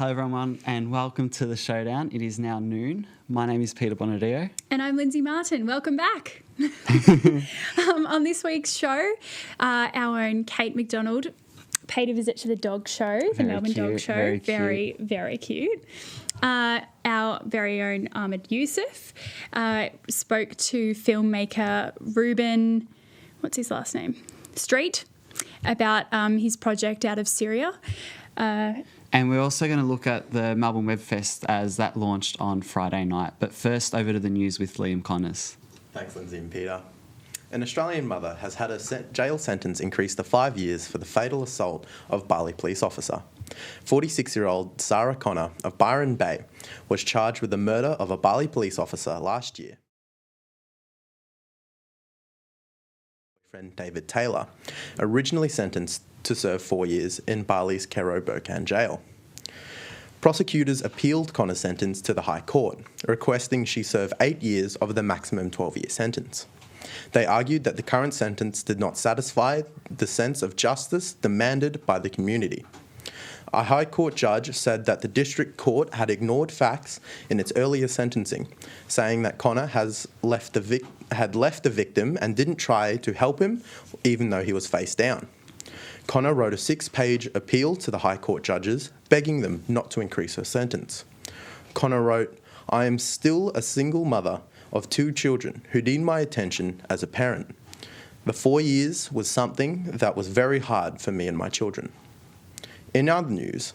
Hello everyone and welcome to the Showdown. It is now noon. My name is Peter Bonadio. And I'm Lindsay Martin. Welcome back. On this week's show, our own Kate McDonald paid a visit to the dog show, the Melbourne Dog Show. Very, very cute. Our very own Ahmed Yussuf spoke to filmmaker Reuben, what's his last name? Street, about his project out of Syria. And we're also going to look at the Melbourne Web-Fest as that launched on Friday night. But first, over to the news with Liam Connors. Thanks, Lindsay and Peter. An Australian mother has had a jail sentence increased to 5 years for the fatal assault of Bali police officer. 46-year-old Sarah Connor of Byron Bay was charged with the murder of a Bali police officer last year. Friend David Taylor, originally sentenced to serve 4 years in Bali's Kero-Bokan jail. Prosecutors appealed Connor's sentence to the High Court, requesting she serve 8 years of the maximum 12-year sentence. They argued that the current sentence did not satisfy the sense of justice demanded by the community. A High Court judge said that the District Court had ignored facts in its earlier sentencing, saying that Connor had left the victim and didn't try to help him, even though he was face down. Connor wrote a 6-page appeal to the High Court judges, begging them not to increase her sentence. Connor wrote, "I am still a single mother of 2 children who need my attention as a parent. The 4 years was something that was very hard for me and my children." In other news,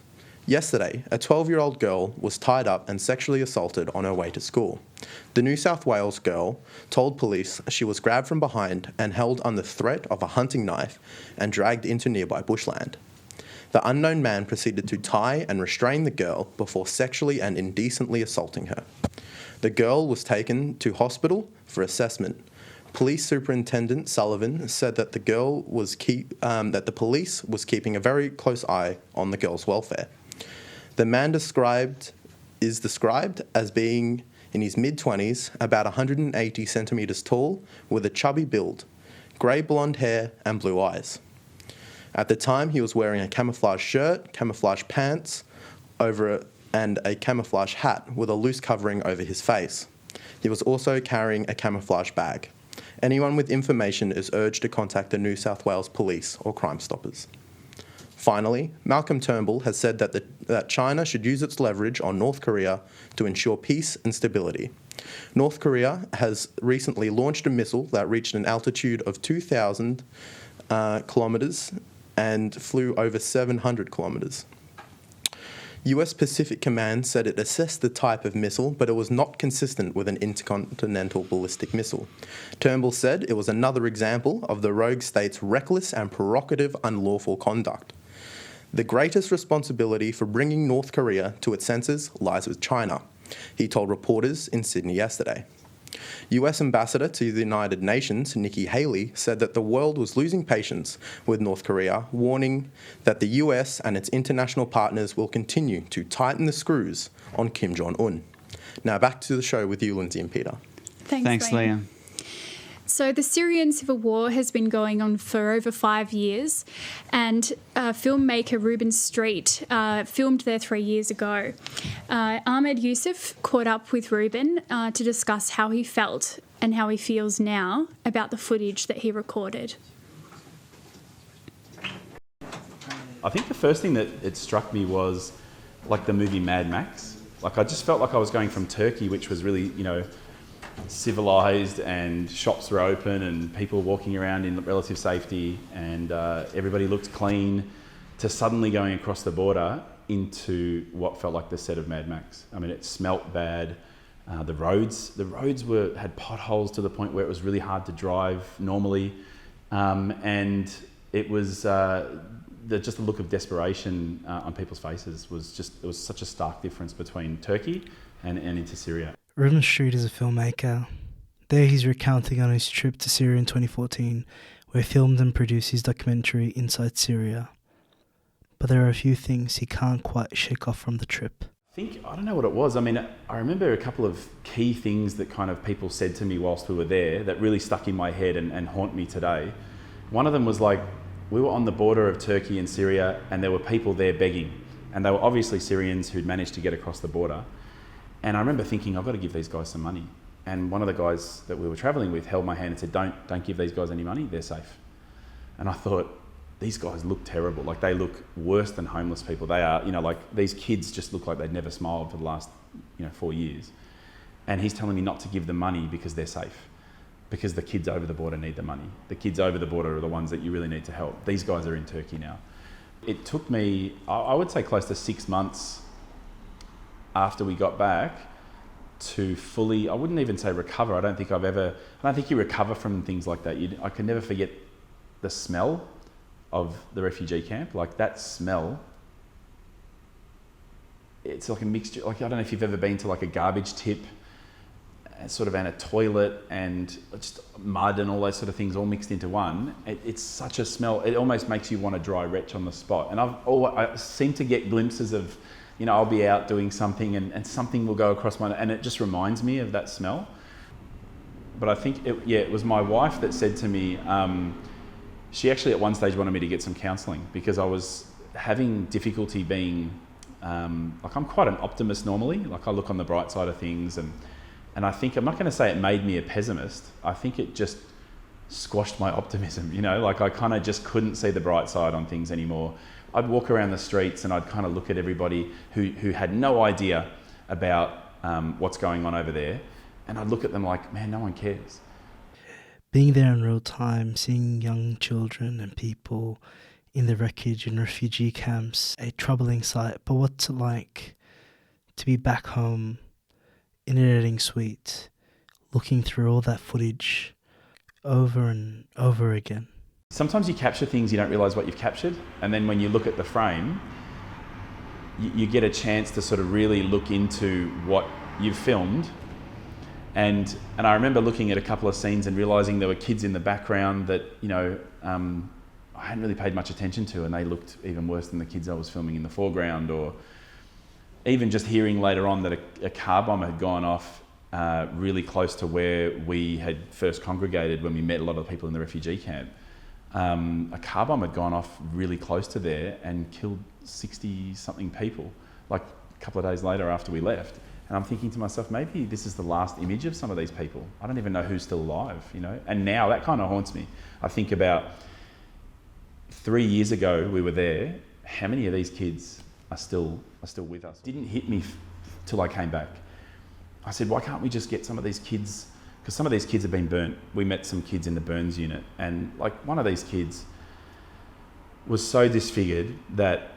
yesterday, a 12-year-old girl was tied up and sexually assaulted on her way to school. The New South Wales girl told police she was grabbed from behind and held under threat of a hunting knife and dragged into nearby bushland. The unknown man proceeded to tie and restrain the girl before sexually and indecently assaulting her. The girl was taken to hospital for assessment. Police Superintendent Sullivan said that the police was keeping a very close eye on the girl's welfare. The man is described as being in his mid-20s, about 180 centimetres tall, with a chubby build, grey blonde hair and blue eyes. At the time, he was wearing a camouflage shirt, camouflage pants, and a camouflage hat with a loose covering over his face. He was also carrying a camouflage bag. Anyone with information is urged to contact the New South Wales Police or Crime Stoppers. Finally, Malcolm Turnbull has said that China should use its leverage on North Korea to ensure peace and stability. North Korea has recently launched a missile that reached an altitude of 2,000 kilometres and flew over 700 kilometres. US Pacific Command said it assessed the type of missile, but it was not consistent with an intercontinental ballistic missile. Turnbull said it was another example of the rogue state's reckless and provocative unlawful conduct. The greatest responsibility for bringing North Korea to its senses lies with China, he told reporters in Sydney yesterday. US Ambassador to the United Nations, Nikki Haley, said that the world was losing patience with North Korea, warning that the US and its international partners will continue to tighten the screws on Kim Jong-un. Now back to the show with you, Lindsay and Peter. Thanks, Liam. So the Syrian civil war has been going on for over 5 years, and filmmaker Reuben Street filmed there 3 years ago. Ahmed Yussuf caught up with Reuben to discuss how he felt and how he feels now about the footage that he recorded. I think the first thing that it struck me was like the movie Mad Max. Like I just felt like I was going from Turkey, which was really, civilised, and shops were open and people walking around in relative safety, and everybody looked clean, to suddenly going across the border into what felt like the set of Mad Max. I mean, it smelt bad. The roads had potholes to the point where it was really hard to drive normally, and it was just the look of desperation on people's faces it was such a stark difference between Turkey and into Syria. Reuben Street is a filmmaker. There he's recounting on his trip to Syria in 2014, where he filmed and produced his documentary Inside Syria. But there are a few things he can't quite shake off from the trip. I don't know what it was. I mean, I remember a couple of key things that kind of people said to me whilst we were there that really stuck in my head and haunt me today. One of them was like, we were on the border of Turkey and Syria and there were people there begging. And they were obviously Syrians who'd managed to get across the border. And I remember thinking, I've got to give these guys some money. And one of the guys that we were travelling with held my hand and said, don't give these guys any money, they're safe. And I thought, these guys look terrible. Like, they look worse than homeless people. They are, like, these kids just look like they'd never smiled for the last, 4 years. And he's telling me not to give them money because they're safe. Because the kids over the border need the money. The kids over the border are the ones that you really need to help. These guys are in Turkey now. It took me, I would say, close to 6 months after we got back to fully, I wouldn't even say recover. I don't think you recover from things like that. I can never forget the smell of the refugee camp. Like, that smell, it's like a mixture. Like, I don't know if you've ever been to like a garbage tip and a toilet and just mud and all those sort of things all mixed into one. It's such a smell. It almost makes you want to dry retch on the spot. And I seem to get glimpses of, I'll be out doing something and something will go across and it just reminds me of that smell. But I think it was my wife that said to me, she actually at one stage wanted me to get some counselling because I was having difficulty being, I'm quite an optimist normally. Like, I look on the bright side of things and I think, I'm not going to say it made me a pessimist. I think it just squashed my optimism, like I kind of just couldn't see the bright side on things anymore. I'd walk around the streets and I'd kind of look at everybody who had no idea about what's going on over there. And I'd look at them like, man, no one cares. Being there in real time, seeing young children and people in the wreckage in refugee camps, a troubling sight. But what's it like to be back home in an editing suite, looking through all that footage over and over again? Sometimes you capture things you don't realise what you've captured, and then when you look at the frame, you get a chance to sort of really look into what you've filmed. And I remember looking at a couple of scenes and realising there were kids in the background that, I hadn't really paid much attention to, and they looked even worse than the kids I was filming in the foreground. Or even just hearing later on that a car bomb had gone off really close to where we had first congregated when we met a lot of the people in the refugee camp. A car bomb had gone off really close to there and killed 60-something people, like a couple of days later after we left. And I'm thinking to myself, maybe this is the last image of some of these people. I don't even know who's still alive, And now that kind of haunts me. I think about 3 years ago we were there. How many of these kids are still with us? It didn't hit me till I came back. I said, why can't we just get some of these kids? Because some of these kids have been burnt. We met some kids in the burns unit, and like one of these kids was so disfigured that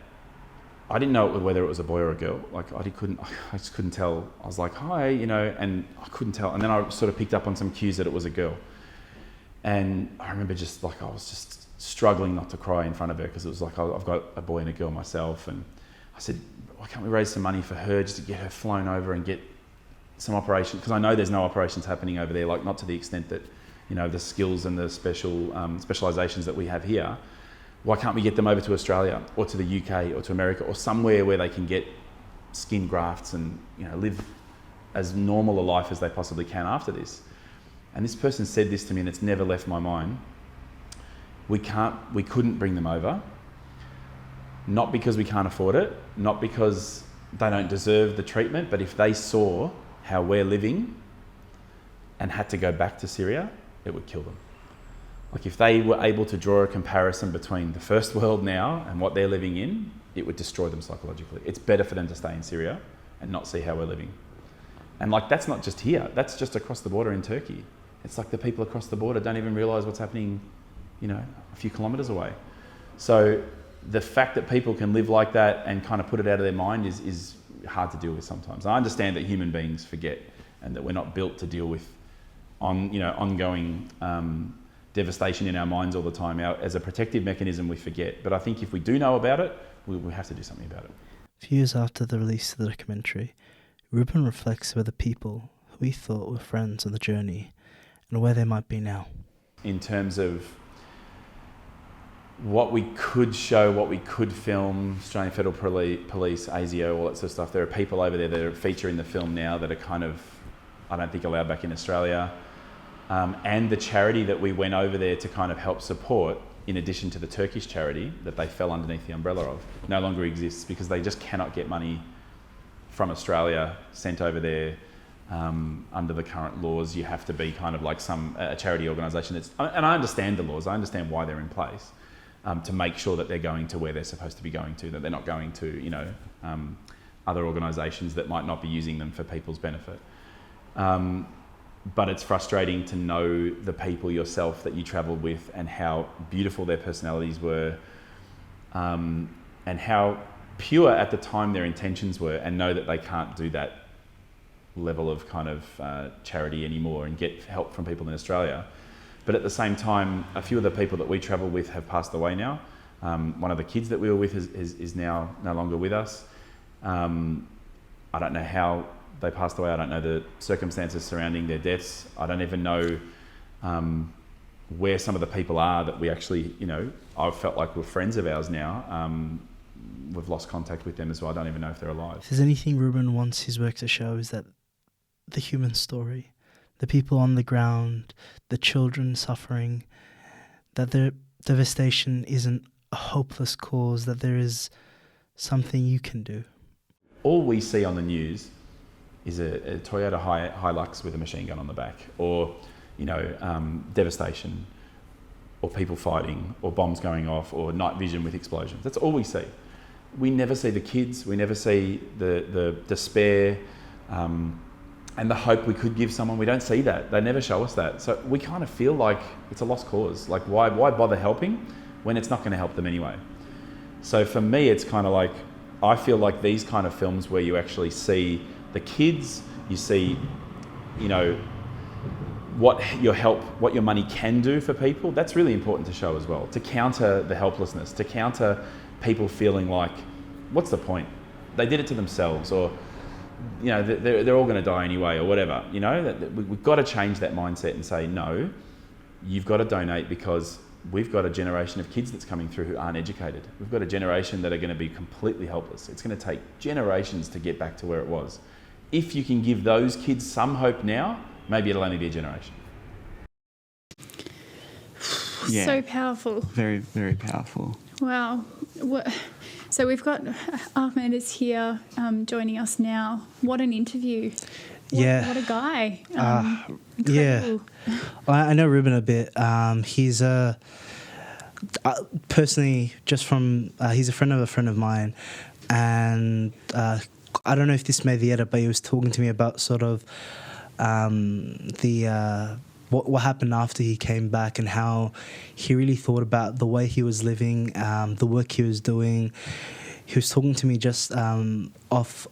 I didn't know whether it was a boy or a girl. Like, I just couldn't tell. I was like, hi, and I couldn't tell. And then I sort of picked up on some cues that it was a girl. And I remember just like, I was just struggling not to cry in front of her because it was like, I've got a boy and a girl myself. And I said, why can't we raise some money for her just to get her flown over and get some operation? Because I know there's no operations happening over there, like not to the extent that, the skills and the specializations that we have here. Why can't we get them over to Australia or to the UK or to America or somewhere where they can get skin grafts and live as normal a life as they possibly can after this? And this person said this to me, and it's never left my mind. We couldn't bring them over, not because we can't afford it, not because they don't deserve the treatment, but if they saw how we're living and had to go back to Syria, it would kill them. Like, if they were able to draw a comparison between the first world now and what they're living in, it would destroy them psychologically. It's better for them to stay in Syria and not see how we're living. And like, that's not just here, that's just across the border in Turkey. It's like the people across the border don't even realise what's happening, a few kilometres away. So the fact that people can live like that and kind of put it out of their mind is hard to deal with sometimes. I understand that human beings forget and that we're not built to deal with ongoing devastation in our minds all the time. As a protective mechanism, we forget. But I think if we do know about it, we have to do something about it. A few years after the release of the documentary, Reuben reflects about the people who he thought were friends on the journey and where they might be now. In terms of what we could show, what we could film, Australian Federal Police, ASIO, all that sort of stuff, there are people over there that are featuring the film now that are kind of, I don't think, allowed back in Australia. And the charity that we went over there to kind of help support in addition to the Turkish charity that they fell underneath the umbrella of, no longer exists because they just cannot get money from Australia sent over there. Under the current laws, you have to be kind of like a charity organisation. And I understand the laws. I understand why they're in place, to make sure that they're going to where they're supposed to be going to, that they're not going to, other organisations that might not be using them for people's benefit. But it's frustrating to know the people yourself that you travelled with and how beautiful their personalities were, and how pure at the time their intentions were, and know that they can't do that level of kind of charity anymore and get help from people in Australia. But at the same time, a few of the people that we travel with have passed away now. One of the kids that we were with is now no longer with us. I don't know how they passed away. I don't know the circumstances surrounding their deaths. I don't even know where some of the people are that we actually, I've felt like we're friends of ours now. We've lost contact with them as well. I don't even know if they're alive. If there's anything Reuben wants his work to show, is that the human story, the people on the ground, the children suffering, that their devastation isn't a hopeless cause, that there is something you can do. All we see on the news is a Toyota Hilux with a machine gun on the back, or devastation, or people fighting, or bombs going off, or night vision with explosions. That's all we see. We never see the kids. We never see the despair and the hope we could give someone. We don't see that. They never show us that. So we kind of feel like it's a lost cause. Like, why bother helping when it's not going to help them anyway? So for me, it's kind of like, I feel like these kind of films where you actually see the kids, you see, what your money can do for people, that's really important to show as well, to counter the helplessness, to counter people feeling like, what's the point? They did it to themselves, or they're all going to die anyway, or whatever. We've got to change that mindset and say, no, you've got to donate, because we've got a generation of kids that's coming through who aren't educated. We've got a generation that are going to be completely helpless. It's going to take generations to get back to where it was. If you can give those kids some hope now, maybe it'll only be a generation. Yeah. So powerful. Very, very powerful. Wow. So we've got Ahmed is here joining us now. What an interview. What a guy. Yeah. I know Reuben a bit. He's personally, just from, he's a friend of mine. And I don't know if this made the edit, but he was talking to me about sort of what happened after he came back, and how he really thought about the way he was living, the work he was doing. He was talking to me just off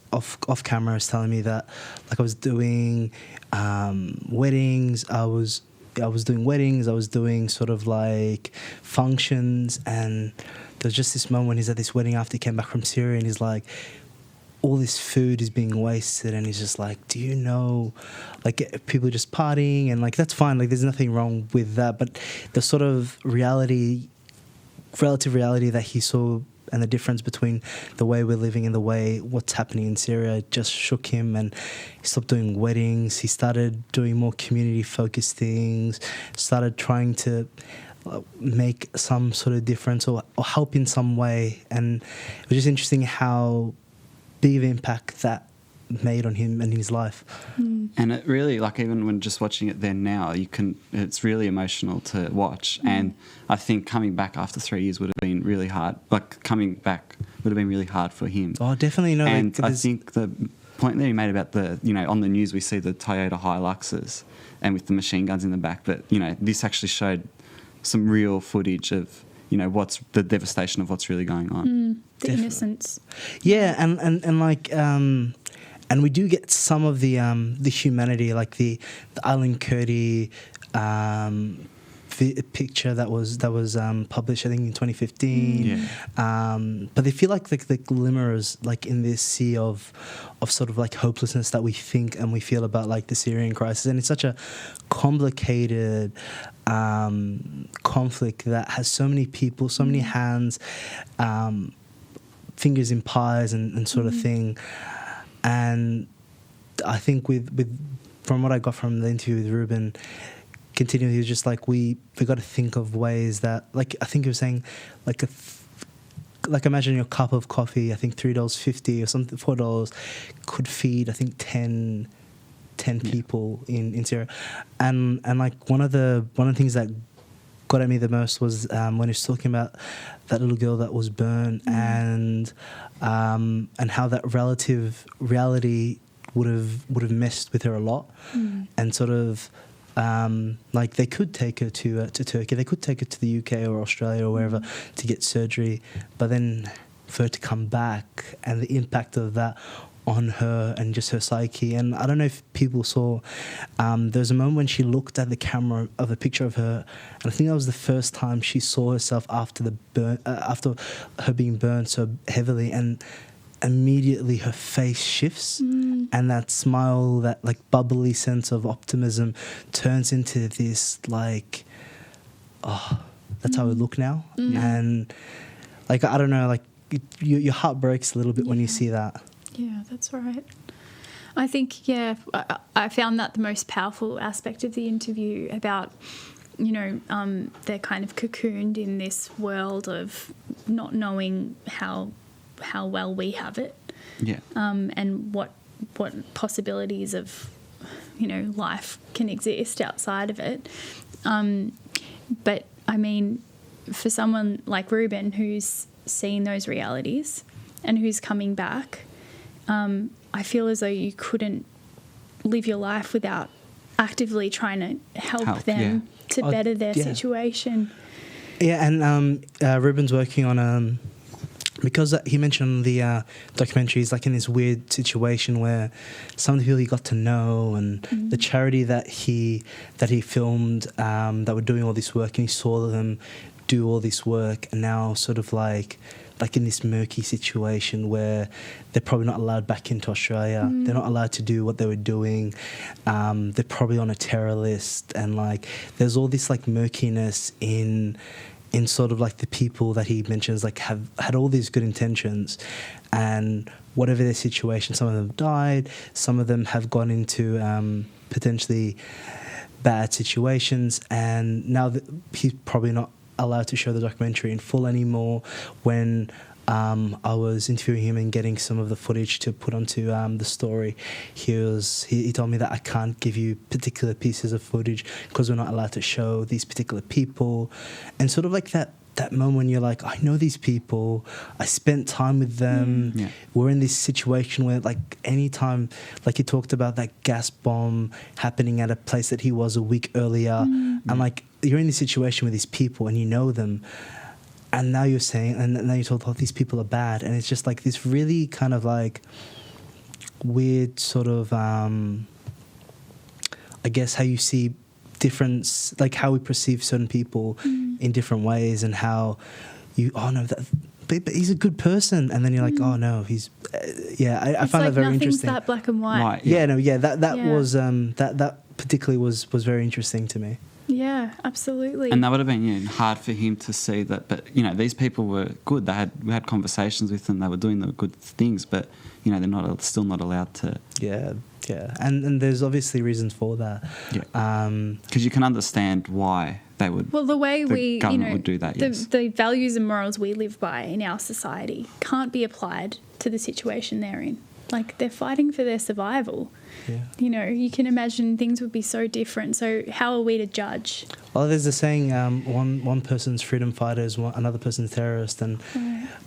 camera. He was telling me that, like, I was doing weddings. I was doing weddings. I was doing sort of like functions, and there was just this moment when he's at this wedding after he came back from Syria, and he's like, all this food is being wasted, and he's just like, do you know, like, people are just partying, and like, that's fine, like, there's nothing wrong with that, but the sort of relative reality that he saw, and the difference between the way we're living and the way what's happening in Syria just shook him, and he stopped doing weddings. He started doing more community-focused things, started trying to make some sort of difference or help in some way, and it was just interesting how big of impact that made on him and his life. And it really, like, even when just watching it then now, it's really emotional to watch. And I think coming back after 3 years would have been really hard. Like, coming back would have been really hard for him. Oh, definitely. No, and I think the point that he made about on the news we see the Toyota Hiluxes and with the machine guns in the back, but, this actually showed some real footage of, what's the devastation of what's really going on. The innocence. Yeah, and like, and we do get some of the humanity, like the Alan Kurdi picture that was published, I think, in 2015. But they feel like the glimmers, like, in this sea of sort of like hopelessness that we think and we feel about, like, the Syrian crisis, and it's such a complicated conflict that has so many people, so many hands, fingers in pies and sort of thing. And I think with from what I got from the interview with Reuben, continually, he was just like, we got to think of ways that, like, I think he was saying, like, imagine your cup of coffee, I think $3.50 or something, $4 could feed, I think, 10 people in Syria. And like, one of the things that got at me the most was when he was talking about that little girl that was burned, and how that relative reality would have messed with her a lot, and sort of like, they could take her to Turkey, they could take her to the UK or Australia or wherever to get surgery, but then for her to come back and the impact of that on her and just her psyche. And I don't know if people saw, there's a moment when she looked at the camera of a picture of her, and I think that was the first time she saw herself after after her being burned so heavily, and immediately her face shifts, and that smile, that like bubbly sense of optimism turns into this like, oh, that's how we look now. And like, I don't know, like, your heart breaks a little bit when you see that. Yeah, that's right. I think, I found that the most powerful aspect of the interview about, they're kind of cocooned in this world of not knowing how well we have it. Yeah. And what possibilities of, life can exist outside of it. But I mean, for someone like Reuben, who's seen those realities and who's coming back, I feel as though you couldn't live your life without actively trying to help them to better their situation. Yeah, and Reuben's working on because he mentioned the documentary, he's like in this weird situation where some of the people he got to know, and the charity that he filmed that were doing all this work, and he saw them do all this work, and now sort of like in this murky situation where they're probably not allowed back into Australia. They're not allowed to do what they were doing. They're probably on a terror list, and like there's all this like murkiness in sort of like the people that he mentions, like have had all these good intentions, and whatever their situation, some of them died, some of them have gone into potentially bad situations, and now he's probably not allowed to show the documentary in full anymore. When I was interviewing him and getting some of the footage to put onto the story, he told me that I can't give you particular pieces of footage because we're not allowed to show these particular people. And sort of like that moment when you're like, I know these people, I spent time with them, we're in this situation where like anytime, like he talked about that gas bomb happening at a place that he was a week earlier, and like you're in this situation with these people and you know them, and now you're saying, and now you're told, oh, these people are bad, and it's just like this really kind of like weird sort of I guess how you see difference, like how we perceive certain people in different ways, and how you, oh no, but he's a good person, and then you're like, oh no, he's I find that very interesting. That black and white. That was that particularly was very interesting to me. Yeah, absolutely. And that would have been hard for him to see that, but these people were good. We had conversations with them. They were doing the good things, but they're still not allowed to. Yeah, and there's obviously reasons for that. Yeah, because you can understand why they would. Well, the way the government would do that. The values and morals we live by in our society can't be applied to the situation they're in. Like, they're fighting for their survival. Yeah. You can imagine things would be so different. So how are we to judge? Well, there's a saying, one person's freedom fighter is another person's terrorist. And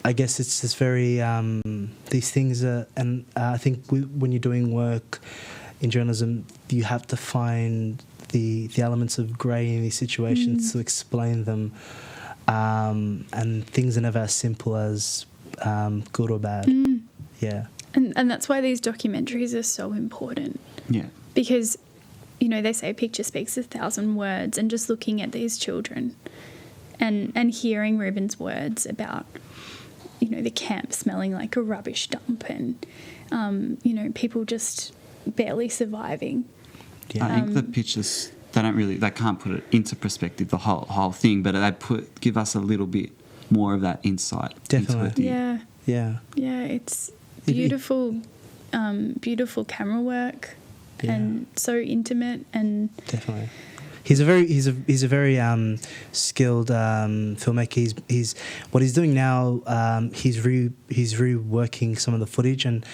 I guess it's just very, these things are, and I think when you're doing work in journalism, you have to find the elements of grey in these situations to explain them. And things are never as simple as good or bad. Yeah. And that's why these documentaries are so important. Yeah. Because, they say a picture speaks 1,000 words, and just looking at these children and hearing Reuben's words about, the camp smelling like a rubbish dump, and, people just barely surviving. Yeah. I think the pictures, they can't put it into perspective, the whole thing, but they give us a little bit more of that insight. Definitely. Yeah. Yeah, it's beautiful, beautiful camera work, and so intimate, and definitely. he's a very skilled filmmaker. He's what he's doing now. He's reworking some of the footage and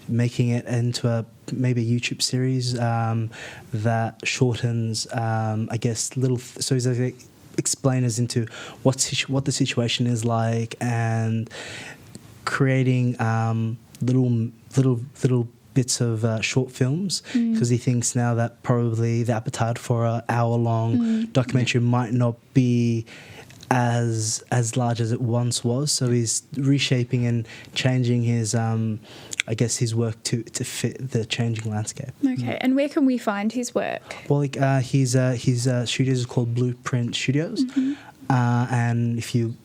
making it into maybe a YouTube series that shortens, I guess, little. So he's like explainers into what the situation is like, and creating little bits of short films, because he thinks now that probably the appetite for an hour-long documentary might not be as large as it once was. So he's reshaping and changing his I guess his work to fit the changing landscape. Okay, and where can we find his work? Well, like his studios are called Blueprint Studios, and if you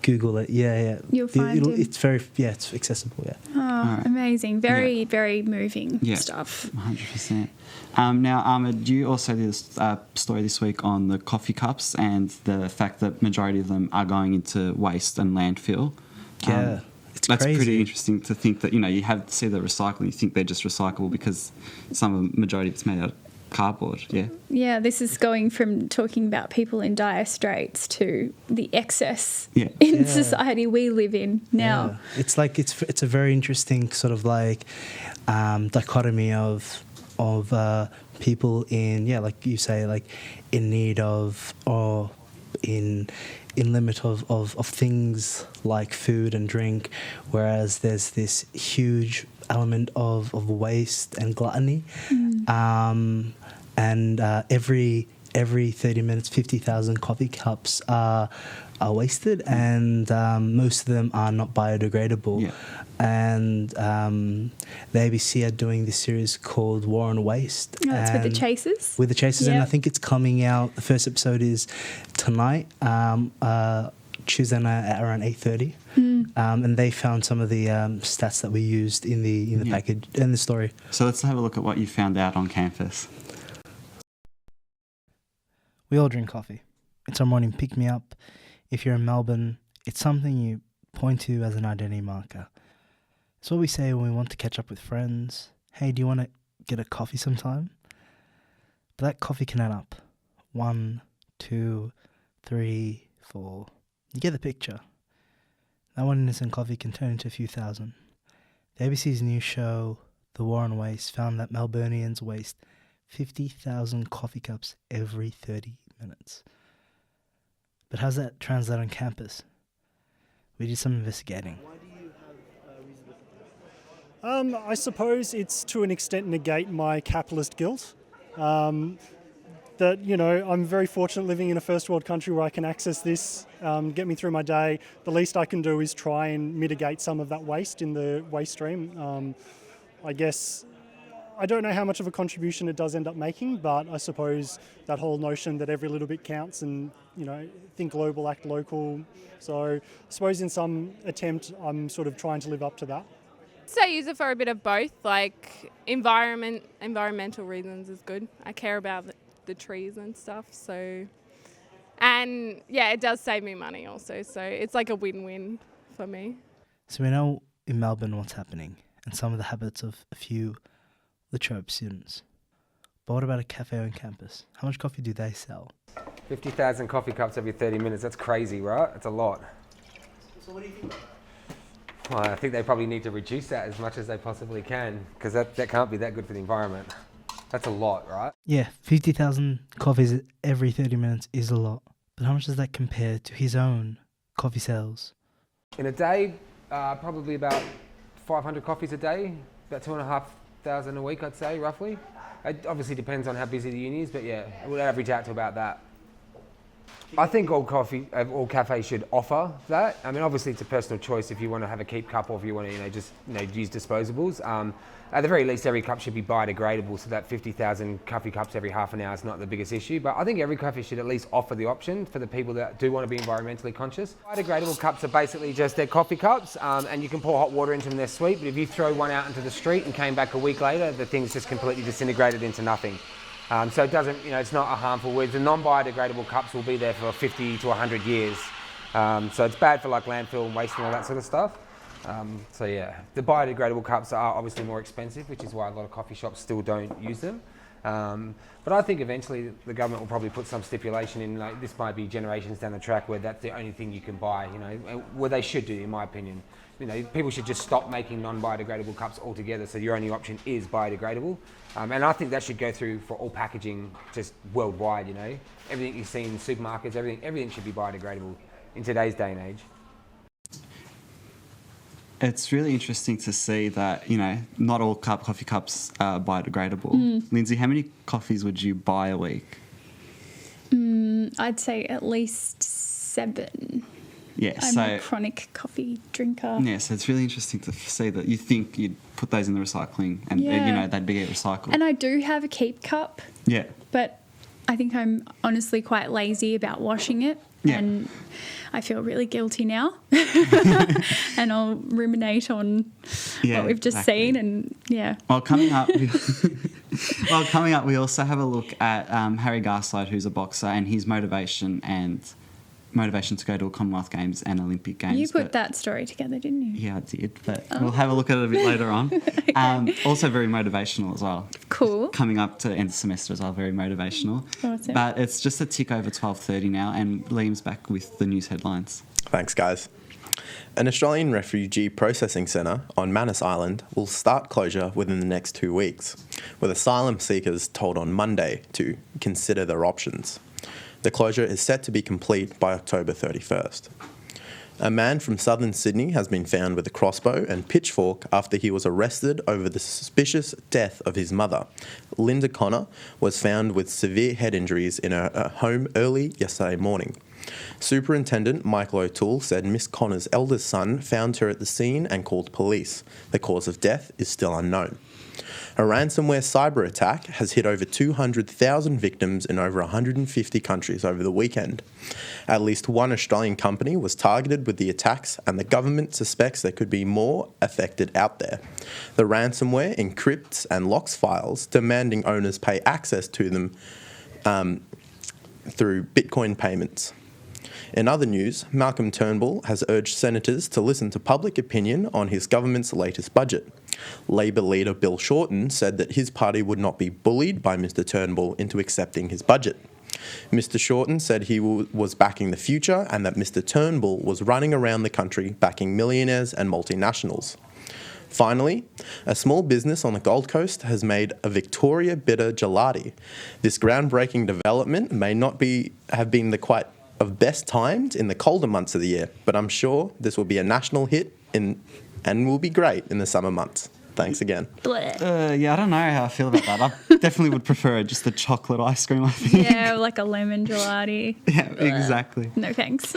Google it, you'll find him. It's it's accessible. Yeah. Oh, amazing! Very moving stuff. 100%. Now, Ahmed, you also did a story this week on the coffee cups and the fact that majority of them are going into waste and landfill. Yeah. That's crazy. pretty interesting to think that, you have to see the recycling, you think they're just recyclable because majority of it's made out of cardboard, Yeah, this is going from talking about people in dire straits to the excess in society we live in now. Yeah. It's like it's a very interesting sort of like dichotomy of people in like you say, like in need of or in limit of things like food and drink, whereas there's this huge element of waste and gluttony. And every 30 minutes 50,000 coffee cups are wasted, and most of them are not biodegradable. And the ABC are doing this series called War on Waste. Oh, that's with the Chasers? With the Chasers, and I think it's coming out, the first episode is tonight, Tuesday night at around 8:30. And they found some of the stats that we used in the package and the story. So let's have a look at what you found out on campus. We all drink coffee. It's our morning pick-me-up. If you're in Melbourne, it's something you point to as an identity marker. It's what we say when we want to catch up with friends. Hey, do you want to get a coffee sometime? But that coffee can add up. 1, 2, 3, 4. You get the picture. That one innocent coffee can turn into a few thousand. The ABC's new show, The War on Waste, found that Melburnians waste 50,000 coffee cups every 30 minutes. But how's that translate on campus? We did some investigating. Why do you have reason? I suppose it's to an extent negate my capitalist guilt. That, I'm very fortunate living in a first world country where I can access this, get me through my day. The least I can do is try and mitigate some of that waste in the waste stream. I guess I don't know how much of a contribution it does end up making, but I suppose that whole notion that every little bit counts and, think global, act local. So I suppose in some attempt I'm sort of trying to live up to that. So I use it for a bit of both, like environmental reasons is good. I care about the trees and stuff, so, and it does save me money also, so it's like a win-win for me. So we know in Melbourne what's happening and some of the habits of a few Latrobe students. But what about a cafe on campus? How much coffee do they sell? 50,000 coffee cups every 30 minutes, that's crazy, right? That's a lot. So what do you think about that? Well, I think they probably need to reduce that as much as they possibly can, because that can't be that good for the environment. That's a lot, right? Yeah, 50,000 coffees every 30 minutes is a lot. But how much does that compare to his own coffee sales? In a day, probably about 500 coffees a day, about 2,500 a week, I'd say, roughly. It obviously depends on how busy the uni is, but it would average out to about that. I think all cafes should offer that. I mean, obviously it's a personal choice if you want to have a keep cup or if you want to, use disposables. At the very least, every cup should be biodegradable, so that 50,000 coffee cups every half an hour is not the biggest issue. But I think every cafe should at least offer the option for the people that do want to be environmentally conscious. Biodegradable cups are basically just their coffee cups, and you can pour hot water into them, they're sweet, but if you throw one out into the street and came back a week later, the thing's just completely disintegrated into nothing. So it doesn't, it's not a harmful word. The non-biodegradable cups will be there for 50 to 100 years. So it's bad for like landfill and waste and all that sort of stuff. The biodegradable cups are obviously more expensive, which is why a lot of coffee shops still don't use them. But I think eventually the government will probably put some stipulation in, like this might be generations down the track where that's the only thing you can buy, you know, where they should do, in my opinion. You know, people should just stop making non-biodegradable cups altogether, so your only option is biodegradable. And I think that should go through for all packaging just worldwide, you know. Everything you see in supermarkets, everything should be biodegradable in today's day and age. It's really interesting to see that, you know, not all coffee cups are biodegradable. Lindsay, how many coffees would you buy a week? I'd say at least 7. Yeah, I'm a chronic coffee drinker. Yeah, so it's really interesting to see that you think you'd put those in the recycling and, you know, they'd be recycled. And I do have a keep cup. Yeah. But I think I'm honestly quite lazy about washing it. Yeah. And I feel really guilty now. And I'll ruminate on what we've just seen. And Well, coming up, we also have a look at Harry Garside, who's a boxer, and his motivation to go to a Commonwealth Games and Olympic Games. You put that story together, didn't you? Yeah, I did, but we'll have a look at it a bit later on. Okay. Also very motivational as well. Cool. Coming up to end of semester as well, very motivational. Awesome. But it's just a tick over 12:30 now, and Liam's back with the news headlines. Thanks, guys. An Australian refugee processing centre on Manus Island will start closure within the next 2 weeks, with asylum seekers told on Monday to consider their options. The closure is set to be complete by October 31st. A man from southern Sydney has been found with a crossbow and pitchfork after he was arrested over the suspicious death of his mother. Linda Connor was found with severe head injuries in her home early yesterday morning. Superintendent Michael O'Toole said Miss Connor's eldest son found her at the scene and called police. The cause of death is still unknown. A ransomware cyber attack has hit over 200,000 victims in over 150 countries over the weekend. At least one Australian company was targeted with the attacks, and the government suspects there could be more affected out there. The ransomware encrypts and locks files, demanding owners pay access to them through Bitcoin payments. In other news, Malcolm Turnbull has urged senators to listen to public opinion on his government's latest budget. Labor leader Bill Shorten said that his party would not be bullied by Mr Turnbull into accepting his budget. Mr Shorten said he was backing the future and that Mr Turnbull was running around the country backing millionaires and multinationals. Finally, a small business on the Gold Coast has made a Victoria bitter gelati. This groundbreaking development may not have been the quite of best timed in the colder months of the year, but I'm sure this will be a national hit and will be great in the summer months. Thanks again. Yeah, I don't know how I feel about that. I definitely would prefer just a chocolate ice cream, I think. Yeah, like a lemon gelati. Yeah, exactly. No thanks.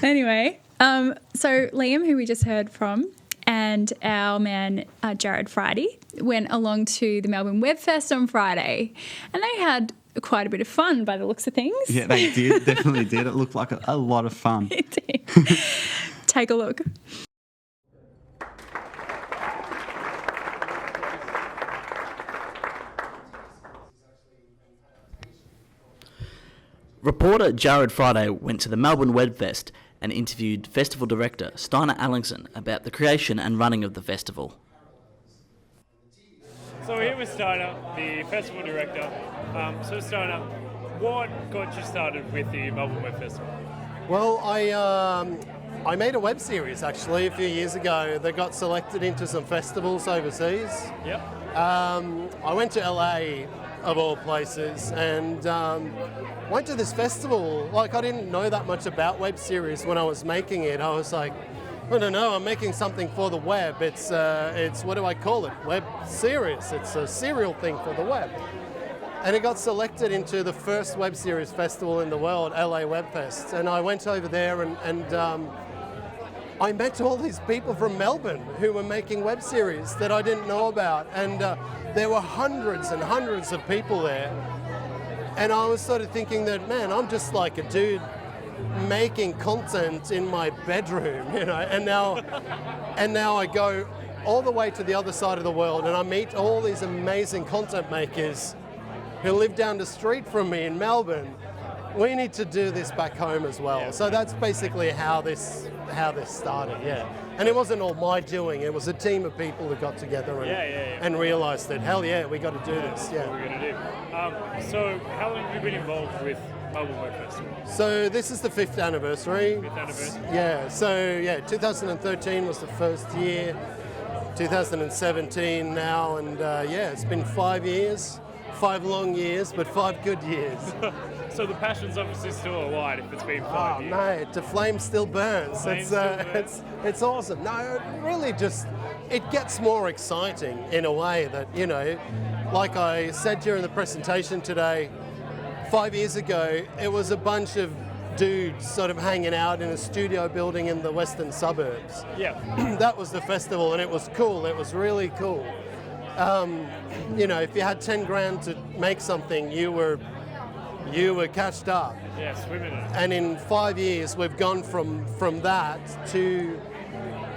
Anyway, so Liam, who we just heard from, and our man Jared Friday went along to the Melbourne Web-Fest on Friday, and they had quite a bit of fun by the looks of things. Yeah, they did. Definitely did. It looked like a lot of fun. It did. Take a look. Reporter Jared Friday went to the Melbourne Web-Fest and interviewed festival director Steiner Allingson about the creation and running of the festival. So we're here with Steiner, the festival director. So Steiner, what got you started with the Melbourne Web Festival? Well, I made a web series actually a few years ago that got selected into some festivals overseas. Yep. I went to LA of all places and went to this festival. Like, I didn't know that much about web series when I was making it. I was like, I don't know, I'm making something for the web. It's what do I call it? Web series. It's a serial thing for the web. And it got selected into the first web series festival in the world, LA Web-Fest. And I went over there and I met all these people from Melbourne who were making web series that I didn't know about. And there were hundreds and hundreds of people there. And I was sort of thinking that, man, I'm just like a dude making content in my bedroom, you know, and now I go all the way to the other side of the world and I meet all these amazing content makers who live down the street from me in Melbourne. We need to do this back home as well. Yeah. So that's basically how this started, yeah. And it wasn't all my doing. It was a team of people who got together and realised that, hell yeah, we got to do this. That's what we're going to do. So how long have you been involved with Melbourne Web-Fest? So this is the 5th anniversary. 5th anniversary? Yeah, so 2013 was the first year, 2017 now, and it's been 5 years, 5 long years, but 5 good years. So the passion's obviously still alive if it's been 5 years. Mate, the flame still burns. It's awesome. No, it really just, it gets more exciting in a way that, you know, like I said during the presentation today, 5 years ago, it was a bunch of dudes sort of hanging out in a studio building in the western suburbs. Yeah. That was the festival, and it was cool. It was really cool. You know, if you had 10 grand to make something, you were catched up. Yeah, swimming in it. And in 5 years, we've gone from that to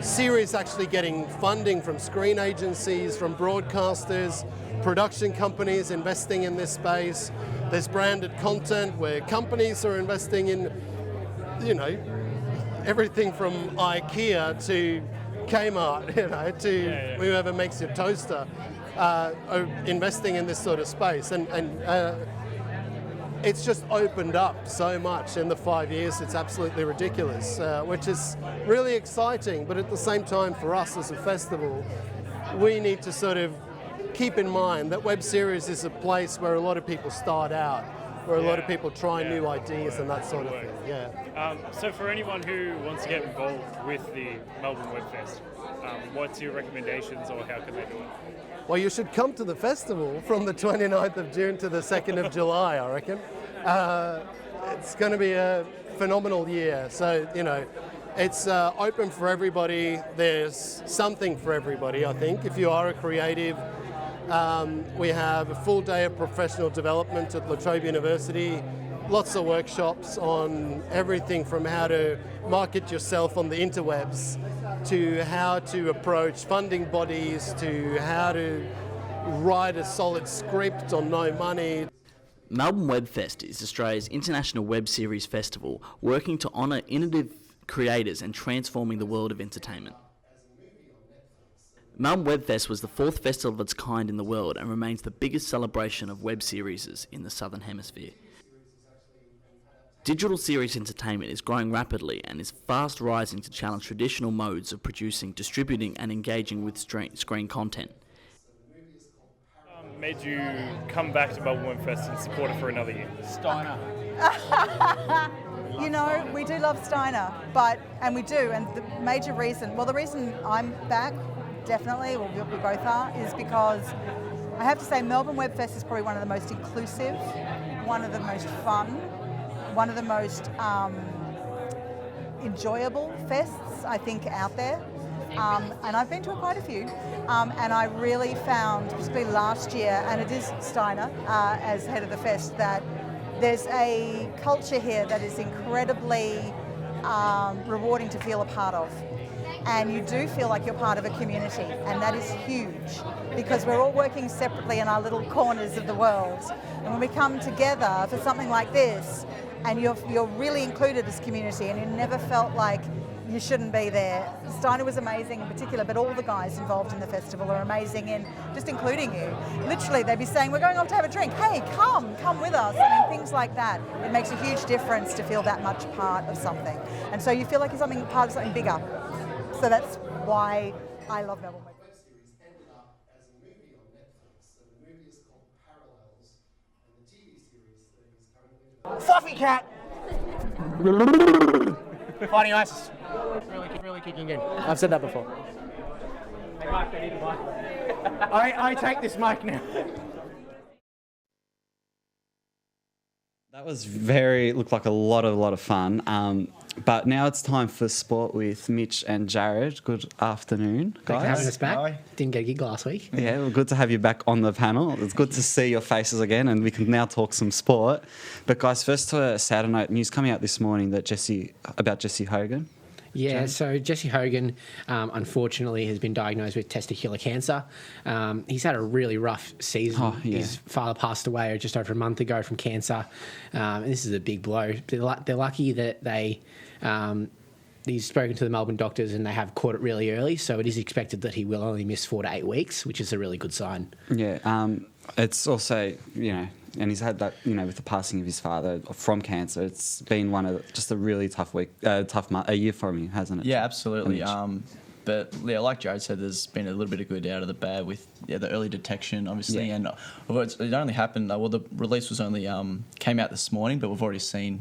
series actually getting funding from screen agencies, from broadcasters, production companies investing in this space. There's branded content where companies are investing in, you know, everything from IKEA to Kmart, you know, to whoever makes your toaster, are investing in this sort of space. And it's just opened up so much in the 5 years. It's absolutely ridiculous, which is really exciting. But at the same time, for us as a festival, we need to sort of keep in mind that web series is a place where a lot of people start out, where a lot of people try new ideas and that sort of thing. Yeah. So for anyone who wants to get involved with the Melbourne Web-Fest, what's your recommendations or how can they do it? Well, you should come to the festival from the 29th of June to the 2nd of July, I reckon. It's going to be a phenomenal year. So, you know, it's open for everybody. There's something for everybody, I think. If you are a creative, we have a full day of professional development at Latrobe University. Lots of workshops on everything from how to market yourself on the interwebs to how to approach funding bodies to how to write a solid script on no money. Melbourne Web-Fest is Australia's international web series festival working to honour innovative creators and transforming the world of entertainment. Melbourne Web-Fest was the 4th festival of its kind in the world and remains the biggest celebration of web series in the Southern Hemisphere. Digital series entertainment is growing rapidly and is fast rising to challenge traditional modes of producing, distributing and engaging with screen content. Made you come back to Melbourne Web-Fest and support it for another year? Steiner. You know, we do love Steiner, and the major reason, the reason I'm back, definitely, well, we both are, is because I have to say Melbourne Web-Fest is probably one of the most inclusive, one of the most fun, one of the most enjoyable fests, I think, out there. And I've been to quite a few. And I really found, particularly last year, and it is Steiner as head of the fest, that there's a culture here that is incredibly rewarding to feel a part of. And you do feel like you're part of a community, and that is huge because we're all working separately in our little corners of the world. And when we come together for something like this, and you're really included as community, and you never felt like you shouldn't be there. Steiner was amazing in particular, but all the guys involved in the festival are amazing in just including you. Literally, they'd be saying, we're going off to have a drink. Hey, come with us. I mean, things like that. It makes a huge difference to feel that much part of something. And so you feel like you're part of something bigger. So that's why I love Melbourne Web. The web series ended up as a movie on Netflix. So the movie is called Parallels, and the TV series that is currently Fluffy cat! Fighting ISIS. Really kicking in. I've said that before. Hey, Mike, I need a mic. I take this mic now. That was looked like a lot of fun. But now it's time for sport with Mitch and Jared. Good afternoon, guys. Thanks for having us back. Didn't get a gig last week. Yeah, well, good to have you back on the panel. It's good to see your faces again, and we can now talk some sport. But guys, first to a sadder note, news coming out this morning about Jesse Hogan. Yeah, James? so Jesse Hogan, unfortunately, has been diagnosed with testicular cancer. He's had a really rough season. Oh, yeah. His father passed away just over a month ago from cancer, and this is a big blow. They're lucky that they he's spoken to the Melbourne doctors and they have caught it really early, so it is expected that he will only miss 4 to 8 weeks, which is a really good sign. Yeah, it's also, and he's had that, with the passing of his father from cancer. It's been just a really tough a year for him, hasn't it? Yeah, absolutely. But yeah, like Jared said, there's been a little bit of good out of the bad with the early detection, obviously, and it only happened. Well, the release was only came out this morning, but we've already seen,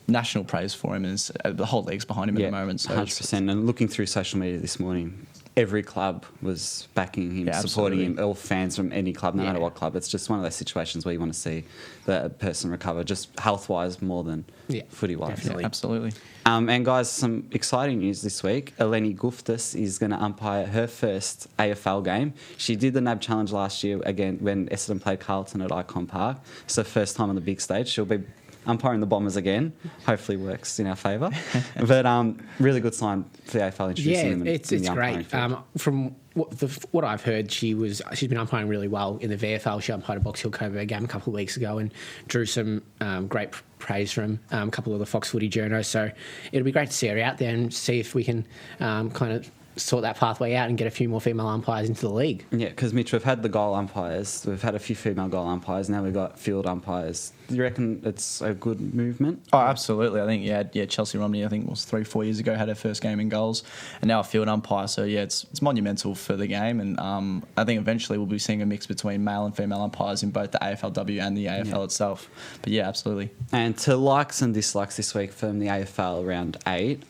national praise for him, and the whole league's behind him at the moment. So 100%. And looking through social media this morning, every club was backing him, supporting him, all fans from any club, no matter what club. It's just one of those situations where you want to see the person recover, just health-wise more than footy-wise. Definitely. Absolutely. And guys, some exciting news this week. Eleni Guftas is going to umpire her first AFL game. She did the NAB Challenge last year again when Essendon played Carlton at Icon Park. It's her first time on the big stage. She'll be umpiring the Bombers again. Hopefully works in our favour. But really good sign for the AFL introducing them. It's great. From what I've heard, she's been umpiring really well in the VFL. She umpired a Box Hill Coburg game a couple of weeks ago and drew some great praise from a couple of the Fox Footy journos. So it'll be great to see her out there and see if we can kind of sort that pathway out and get a few more female umpires into the league. Yeah, because Mitch, we've had the goal umpires, we've had a few female goal umpires, now we've got field umpires. Do you reckon it's a good movement? Oh, absolutely. I think, Chelsea Romney, I think it was 3-4 years ago, had her first game in goals, and now a field umpire. So, it's monumental for the game, and I think eventually we'll be seeing a mix between male and female umpires in both the AFLW and the AFL itself. But, absolutely. And to likes and dislikes this week from the AFL round 8,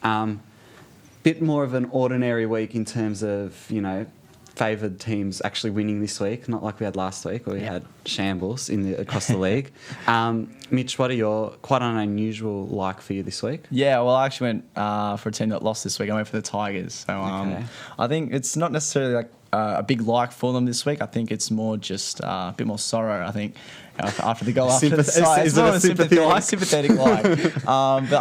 bit more of an ordinary week in terms of, favoured teams actually winning this week, not like we had last week where we had shambles across the league. Mitch, what are your quite an unusual like for you this week? Yeah, well, I actually went for a team that lost this week. I went for the Tigers. So I think it's not necessarily like a big like for them this week. I think it's more just a bit more sorrow. I think after the goal after the side, is it a sympathetic like? But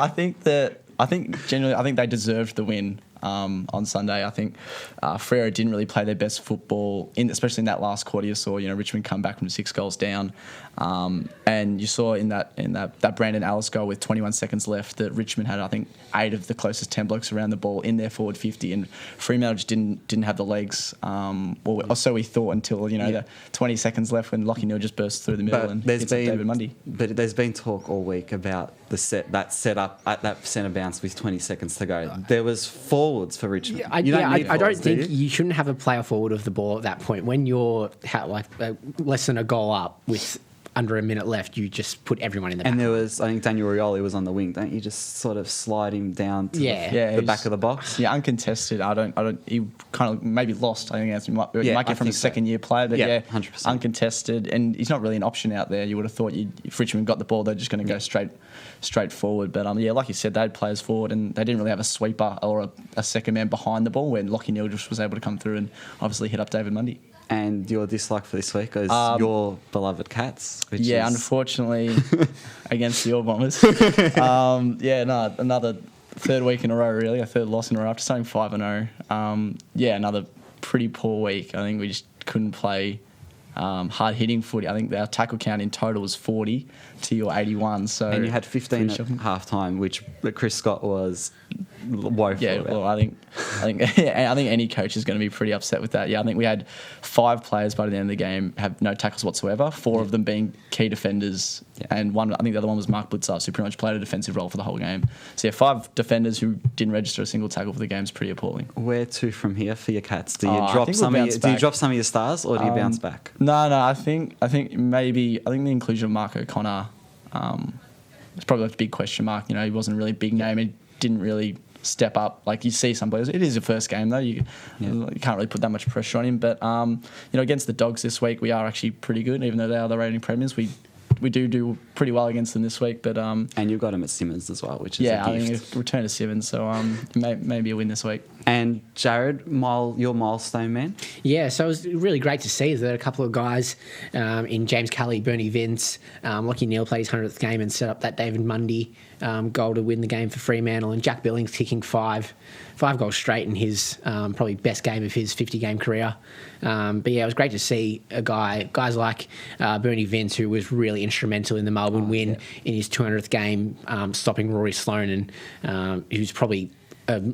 I think generally they deserved the win on Sunday. I think Freo didn't really play their best football, especially in that last quarter. You saw Richmond come back from 6 goals down, and you saw in that Brandon Ellis goal with 21 seconds left that Richmond had, I think, 8 of the closest 10 blokes around the ball in their forward 50, and Fremantle just didn't have the legs, or so we thought until the 20 seconds left when Lachie Neale just burst through the middle and hits David Mundy. But there's been talk all week about that setup at that centre bounce with 20 seconds to go. There was forwards for Richmond. I don't think you shouldn't have a player forward of the ball at that point. When you're less than a goal up with under a minute left, you just put everyone in the back. And there was, I think Daniel Rioli was on the wing. Don't you just sort of slide him down to the back of the box? Yeah, uncontested. He kind of maybe lost. I think he might get from a second-year player, but 100%. Uncontested. And he's not really an option out there. You would have thought if Richmond got the ball, they're just going to go straight forward. But like you said, they had players forward, and they didn't really have a sweeper or a second man behind the ball when Lachie Neale just was able to come through and obviously hit up David Mundy. And your dislike for this week is your beloved Cats. Unfortunately, against the All Bombers. Another third week in a row, really. A third loss in a row after starting 5-0. Another pretty poor week. I think we just couldn't play hard-hitting footy. I think our tackle count in total was 40 to your 81. So and you had 15 at half-time, which Chris Scott was woeful about. Well, I think any coach is going to be pretty upset with that. Yeah, I think we had 5 players by the end of the game have no tackles whatsoever, 4 of them being key defenders, and one, I think the other one was Mark Blitzar, who pretty much played a defensive role for the whole game. So 5 defenders who didn't register a single tackle for the game is pretty appalling. Where to from here for your Cats? Do you drop some of your stars, or do you bounce back? No. I think the inclusion of Mark O'Connor it's probably a big question mark. He wasn't a really big name. He didn't really step up. Like you see some players. It is your first game though. You can't really put that much pressure on him. But against the Dogs this week, we are actually pretty good, even though they are the reigning premiers. We do pretty well against them this week. But and you've got him at Simmons as well, which is a gift. I think a return to Simmons. So maybe a win this week. And Jared, your milestone man. Yeah, so it was really great to see that a couple of guys in James Kelly, Bernie Vince, Lachie Neale played his 100th game and set up that David Mundy goal to win the game for Fremantle, and Jack Billings kicking 5 5 goals straight in his probably best game of his 50-game career. But yeah, it was great to see guys like Bernie Vince, who was really instrumental in the Melbourne win in his 200th game, stopping Rory Sloane, and who's probably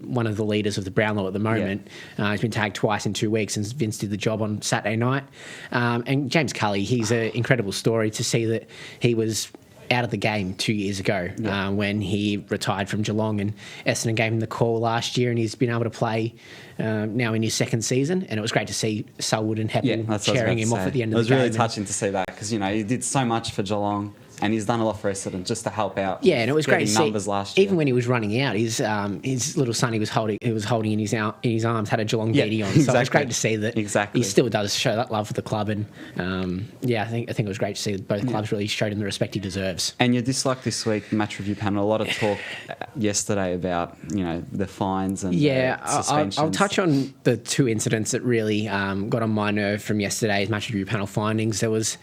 one of the leaders of the Brownlow at the moment. He's been tagged twice in 2 weeks, and Vince did the job on Saturday night. And James Cully, he's an incredible story to see that he was out of the game 2 years ago when he retired from Geelong, and Essendon gave him the call last year, and he's been able to play now in his second season, and it was great to see Selwood and Heppel cheering him off at the end of the game. It was really touching to see that, because he did so much for Geelong, and he's done a lot for Essendon just to help out. Yeah, and it was great to see. Numbers last year. Even when he was running out, his little son he was holding in his arms had a Geelong beanie on. So it was great to see that he still does show that love for the club, and I think it was great to see that both clubs really showed him the respect he deserves. And your dislike this week, the match review panel, a lot of talk yesterday about the fines and suspensions. I'll touch on the 2 incidents that really got on my nerve from yesterday's match review panel findings. There was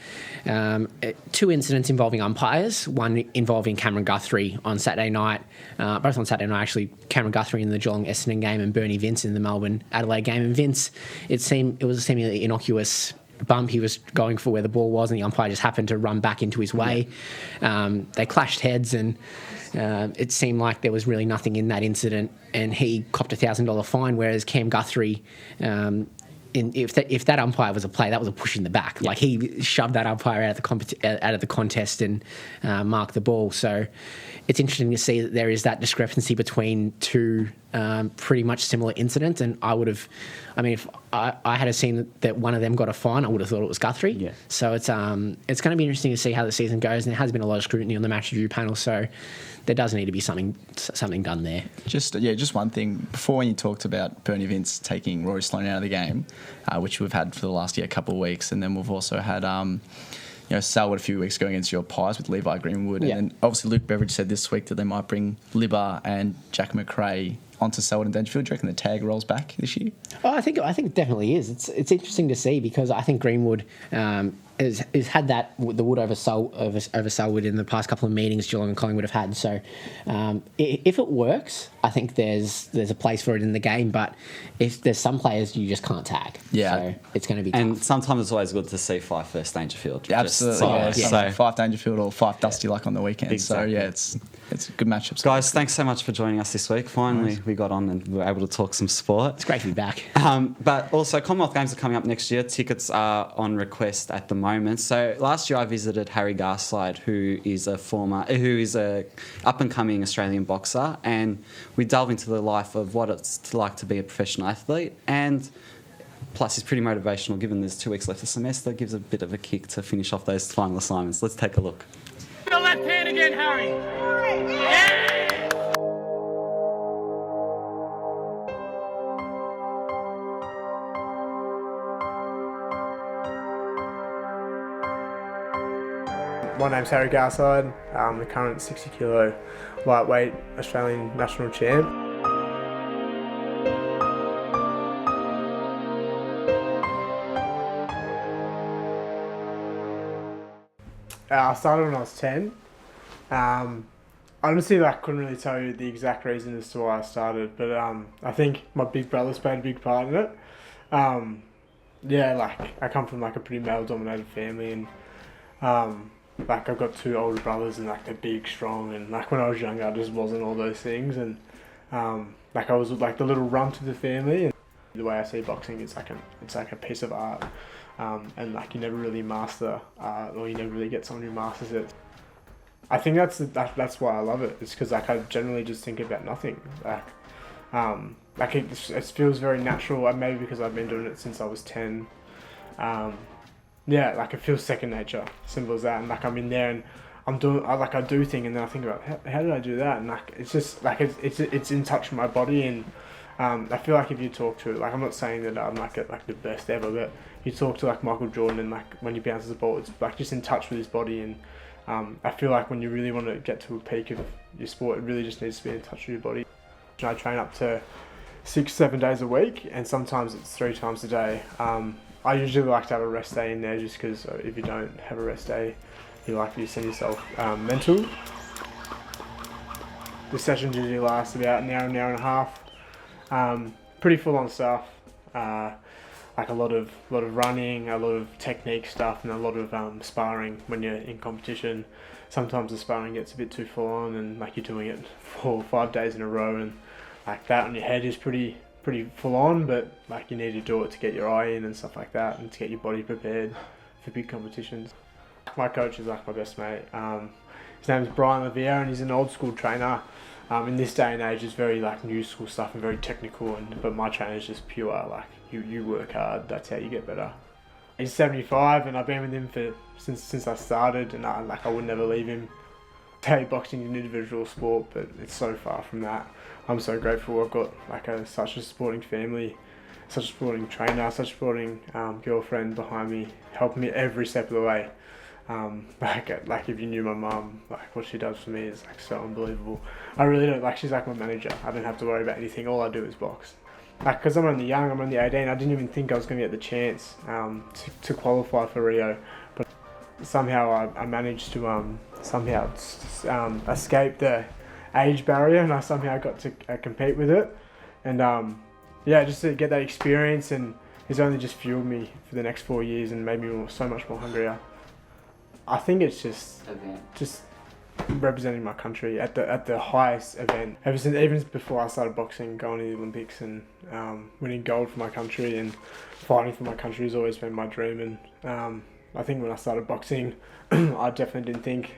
2 incidents involving umpires, one involving Cameron Guthrie on Saturday night, both on Saturday night actually, Cameron Guthrie in the Geelong Essendon game and Bernie Vince in the Melbourne Adelaide game. And Vince, it was a seemingly innocuous bump he was going for where the ball was, and the umpire just happened to run back into his way. They clashed heads, and it seemed like there was really nothing in that incident, and he copped a $1,000 fine, whereas Cam Guthrie, if that umpire was a play, that was a push in the back. Like, he shoved that umpire out of the contest and marked the ball. So it's interesting to see that there is that discrepancy between 2 pretty much similar incidents. And if I had seen that one of them got a fine, I would have thought it was Guthrie. Yeah. So it's going to be interesting to see how the season goes. And there has been a lot of scrutiny on the match review panel. So there does need to be something done there. Just one thing. Before, when you talked about Bernie Vince taking Rory Sloane out of the game, which we've had for the last couple of weeks, and then we've also had Selwood a few weeks ago against your Pies with Levi Greenwood, and then obviously Luke Beveridge said this week that they might bring Libba and Jack McRae onto Selwood and Dangerfield. Do you reckon the tag rolls back this year? Oh, I think it definitely is. It's interesting to see, because I think Greenwood has had the wood over Selwood in the past couple of meetings Geelong and Collingwood have had. So if it works, I think there's a place for it in the game. But if there's some players you just can't tag, so it's going to be tough. And sometimes it's always good to see Fife versus Dangerfield. Absolutely, so Fife Dangerfield or Fife Dusty like on the weekend. Exactly. So it's a good matchup. Guys, thanks so much for joining us this week. Finally, we got on and we were able to talk some sport. It's great to be back. But also, Commonwealth Games are coming up next year. Tickets are on request at the moment. So last year I visited Harry Garside, who is a up-and-coming Australian boxer, and we delve into the life of what it's like to be a professional athlete, and plus he's pretty motivational given there's 2 weeks left of semester. Gives a bit of a kick to finish off those final assignments. Let's take a look. The left hand again, Harry. Yeah! My name's Harry Garside. I'm the current 60 kilo lightweight Australian national champ. I started when I was 10. Honestly, couldn't really tell you the exact reason as to why I started, but I think my big brother's played a big part in it. I come from a pretty male-dominated family, and I've got 2 older brothers, and they're big, strong, and when I was younger I just wasn't all those things, and I was the little runt of the family. And the way I see boxing, it's like a piece of art, and you never really master art, or you never really get someone who masters it. I think that's why I love it. It's because I generally just think about nothing. It feels very natural, maybe because I've been doing it since I was 10. It feels second nature, simple as that. And I'm in there and I'm doing, I do thing, and then I think about how did I do that, and it's just it's in touch with my body, and I feel like if you talk to I'm not saying that I'm the best ever, but you talk to Michael Jordan, and when he bounces the ball, it's just in touch with his body, and I feel like when you really want to get to a peak of your sport, it really just needs to be in touch with your body. I train up to 6-7 days a week, and sometimes it's 3 times a day. I usually like to have a rest day in there, just because if you don't have a rest day, you send yourself mental. The sessions usually last about an hour and a half. Pretty full on stuff. Like a lot of running, a lot of technique stuff, and a lot of sparring when you're in competition. Sometimes the sparring gets a bit too full on, and like you're doing it 4 or 5 days in a row, and like that on your head is pretty full on. But like you need to do it to get your eye in and stuff like that, and to get your body prepared for big competitions. My coach is like my best mate. His name is Brian Lavier, and he's an old school trainer. In this day and age, it's very like new school stuff and very technical, but my trainer is just pure like you work hard. That's how you get better. He's 75, and I've been with him since I started, and I would never leave him. Hey, boxing is an individual sport, but it's so far from that. I'm so grateful I've got like such a supporting family, such a supporting trainer, such a supporting girlfriend behind me, helping me every step of the way. Like if you knew my mum, like what she does for me is like so unbelievable. I really don't like, she's like my manager. I don't have to worry about anything. All I do is box. Like, because I'm only young, I'm only 18, I didn't even think I was going to get the chance to qualify for Rio. But somehow I managed to escape the age barrier, and I somehow got to compete with it. And just to get that experience, and it's only just fueled me for the next 4 years and made me so much more hungrier. I think it's just representing my country at the highest event. Even before I started boxing, going to the Olympics and winning gold for my country and fighting for my country has always been my dream. And I think when I started boxing, I definitely didn't think,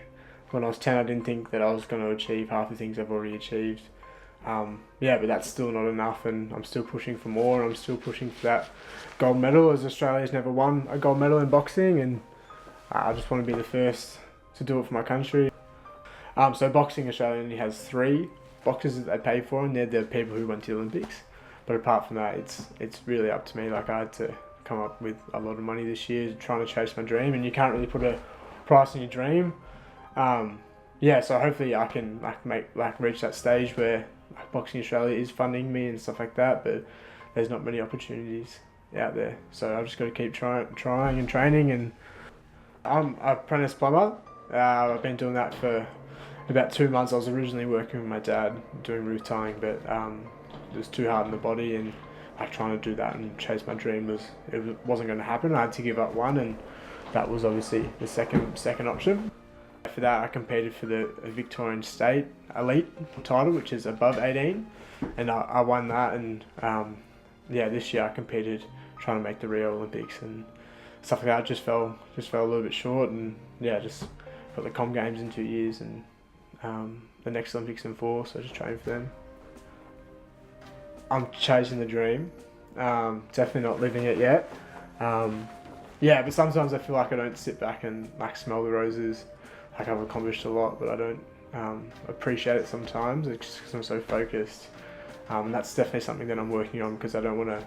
when I was 10, I didn't think that I was going to achieve half the things I've already achieved. But that's still not enough, and I'm still pushing for more, and I'm still pushing for that gold medal, as Australia's never won a gold medal in boxing, and I just want to be the first to do it for my country. So boxing Australia only has 3 boxers that they pay for, and they're the people who went to the Olympics. But apart from that, it's really up to me. Like, I had to come up with a lot of money this year trying to chase my dream, and you can't really put a price on your dream. So hopefully I can reach that stage where Boxing Australia is funding me and stuff like that, but there's not many opportunities out there. So I've just got to keep trying and training. And I'm an apprentice plumber. I've been doing that for about 2 months. I was originally working with my dad doing roof tiling, but it was too hard on the body, and trying to do that and chase my dream wasn't going to happen. I had to give up one, and that was obviously the second option. For that, I competed for the Victorian State Elite title, which is above 18, and I won that. And this year I competed trying to make the Rio Olympics and stuff like that. Just fell a little bit short, and just got the Com Games in 2 years, and the next Olympics in 4, so just training for them. I'm chasing the dream, definitely not living it yet. But sometimes I feel like I don't sit back and smell the roses. Like, I've accomplished a lot, but I don't appreciate it sometimes. It's just because I'm so focused. And that's definitely something that I'm working on, because I don't want to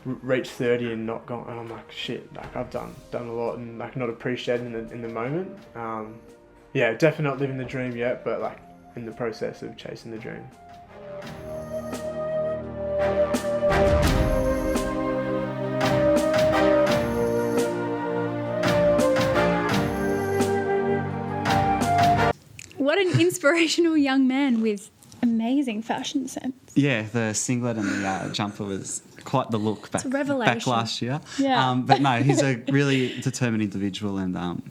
reach 30 and not go. And I'm like, shit, I've done a lot, and not appreciating in the moment. Definitely not living the dream yet, but in the process of chasing the dream. What an inspirational young man with amazing fashion sense. Yeah, the singlet and the jumper was quite the look back last year. Yeah. But no, he's a really determined individual, and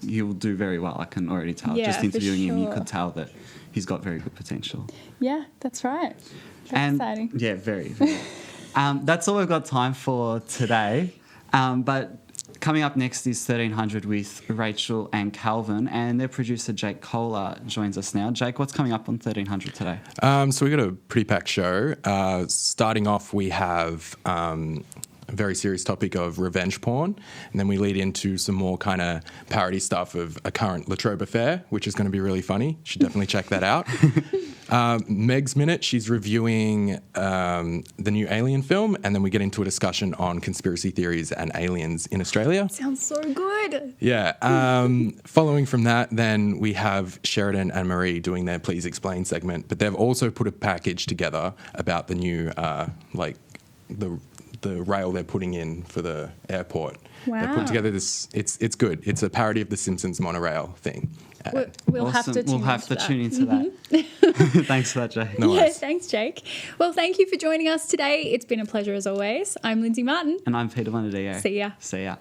he'll do very well. I can already tell. Yeah, just interviewing him, you sure. could tell that he's got very good potential. Yeah, that's right. That's exciting. Yeah, very, very. That's all we've got time for today. But coming up next is 1300 with Rachel and Calvin, and their producer Jake Kohler joins us now. Jake, what's coming up on 1300 today? So we've got a pretty packed show. Starting off, we have a very serious topic of revenge porn, and then we lead into some more kind of parody stuff of a current Latrobe affair, which is going to be really funny. You should definitely check that out. Meg's Minute, she's reviewing the new Alien film, and then we get into a discussion on conspiracy theories and aliens in Australia. Sounds so good. Yeah. Following from that, then we have Sheridan and Marie doing their Please Explain segment, but they've also put a package together about the new, the rail they're putting in for the airport. They Wow. put together this. It's good. It's a parody of the Simpsons monorail thing. We'll have to tune into that. Thanks for that, Jake. No worries. Thanks, Jake. Well, thank you for joining us today. It's been a pleasure as always. I'm Lindsay Martin. And I'm Peter Monadeo. See ya. See ya.